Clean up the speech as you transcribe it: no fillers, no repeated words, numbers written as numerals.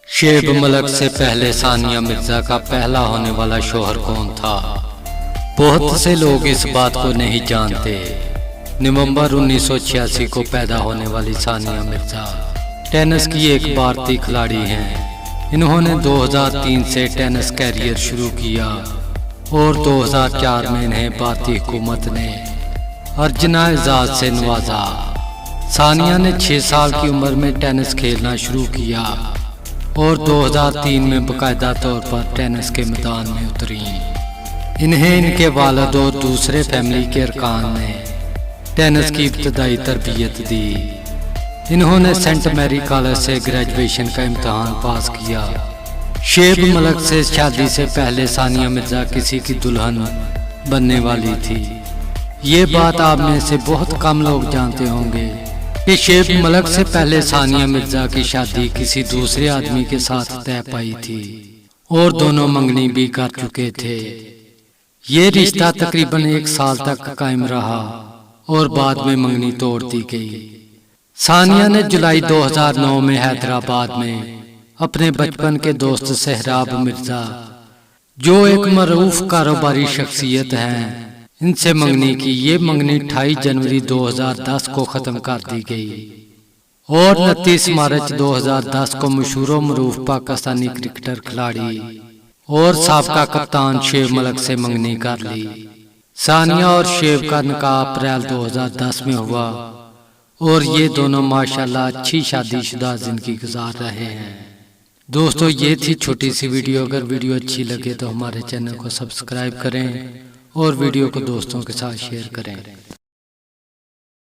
شعیب ملک سے پہلے ثانیہ مرزا کا پہلا ہونے والا شوہر کون تھا؟ بہت سے لوگ اس بات کو نہیں جانتے۔ نومبر 1986 کو پیدا ہونے والی ثانیہ مرزا ٹینس کی ایک بھارتی کھلاڑی ہیں۔ انہوں نے 2003 سے ٹینس کیریئر شروع کیا اور 2004 میں انہیں بھارتی حکومت نے ارجنا اعزاز سے نوازا۔ ثانیہ نے 6 سال کی عمر میں ٹینس کھیلنا شروع کیا اور 2003 میں باقاعدہ طور پر ٹینس کے میدان میں اتریں۔ انہیں ان کے والد اور دوسرے فیملی کے ارکان نے ٹینس کی ابتدائی تربیت دی۔ انہوں نے سینٹ میری کالج سے گریجویشن کا امتحان پاس کیا۔ شعیب ملک سے شادی سے پہلے ثانیہ مرزا کسی کی دلہن بننے والی تھی۔ یہ بات آپ میں سے بہت کم لوگ جانتے ہوں گے کہ شعیب ملک سے پہلے ثانیہ مرزا کی شادی کسی دوسرے آدمی کے ساتھ طے پائی تھی اور دونوں منگنی بھی کر چکے تھے۔ یہ رشتہ تقریباً 1 سال تک قائم رہا اور بعد میں منگنی توڑ دی گئی۔ ثانیہ نے جولائی 2009 میں حیدرآباد میں اپنے بچپن کے دوست سہراب مرزا، جو ایک معروف کاروباری شخصیت ہیں، ان سے منگنی کی۔ یہ منگنی 28 جنوری 2010 کو ختم کر دی گئی اور 29 مارچ 2010 کو مشہور و معروف پاکستانی کرکٹر کھلاڑی اور سابقہ کپتان شعیب ملک سے منگنی کر لی۔ ثانیہ اور شعیب کا نکاح اپریل 2010 میں ہوا اور یہ دونوں ماشاءاللہ اچھی شادی شدہ زندگی گزار رہے ہیں۔ دوستو، یہ تھی چھوٹی سی ویڈیو۔ اگر ویڈیو اچھی لگے تو ہمارے چینل کو سبسکرائب کریں اور ویڈیو کو دوستوں کے ساتھ شیئر کریں۔